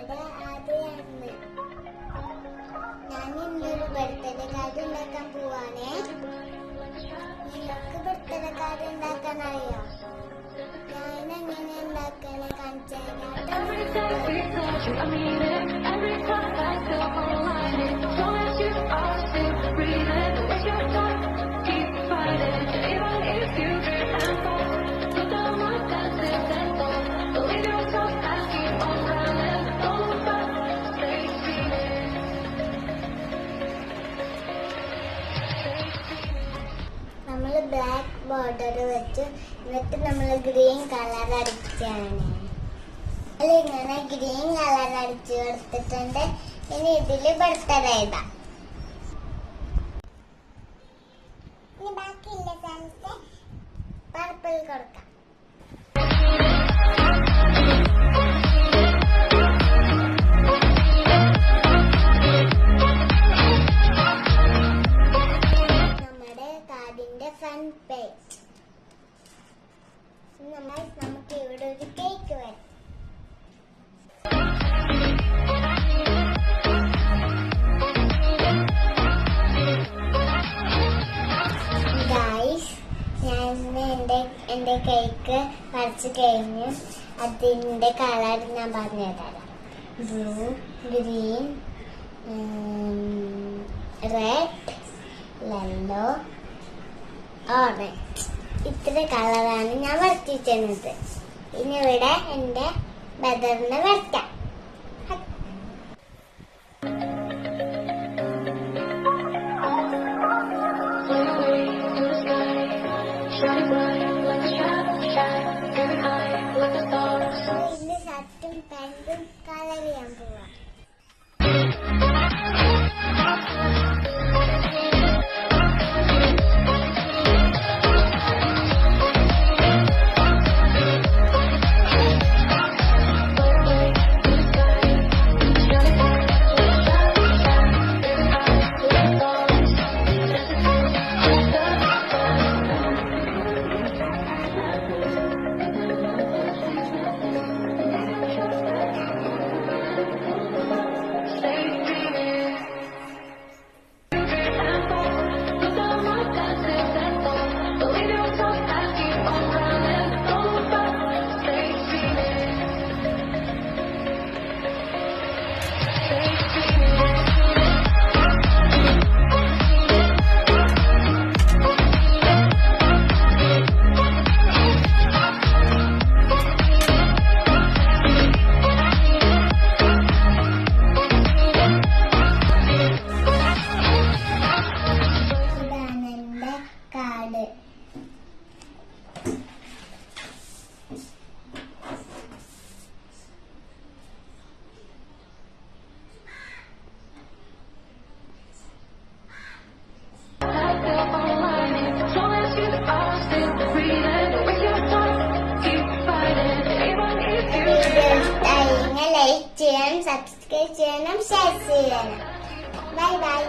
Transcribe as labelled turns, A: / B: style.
A: ഇവിടെ ആദ്യമാണ് ഞാൻ ഇന്നൊരു ബർത്ത്ഡേ കാർഡ് ഉണ്ടാക്കാൻ പോവാണേ. നിങ്ങൾക്ക് ബർത്ത്ഡേ കാർഡ് ഉണ്ടാക്കാൻ അറിയോ? ഞാൻ എങ്ങനെ ഉണ്ടാക്കണേ കാണിച്ചു നമ്മള് ബ്ലാക്ക് ബോർഡർ വെച്ച് എന്നിട്ട് നമ്മൾ ഗ്രീൻ കളർ അടിച്ചാണ്. അല്ല ഇങ്ങനെ ഗ്രീൻ കളർ അടിച്ചു കൊടുത്തിട്ടുണ്ട്. ഇനി ഇതില് ബർത്ത്ഡേ ഇടാം. ഇനി ബാക്കിയുള്ള സ്ഥലത്ത് പർപ്പിൾ കൊടുക്കാം. ഫ്രണ്ട് പേജ് നമുക്ക് ഇവിടെ ഒരു കേക്ക് വേണം. ഗൈസ് ഞാൻ എന്റെ കേക്ക് വരച്ചു കഴിഞ്ഞു. അതിന്റെ കളർ ഞാൻ പറഞ്ഞു തരാം. Blue, green, red, yellow, orange. ഇത്ര കളറാണ് ഞാൻ വരച്ചിട്ടുള്ളത്. ഇനി ഇവിടെ എന്റെ ബദറിനെ വരയ്ക്കാം. ഇന്ന് ഷർട്ടും പാന്റും കളർ ചെയ്യാൻ പോവാ. ലൈക്ക് ചെയ്യണം, സബ്സ്ക്രൈബ് ചെയ്യണം, ഷെയർ ചെയ്യണം. Bye bye.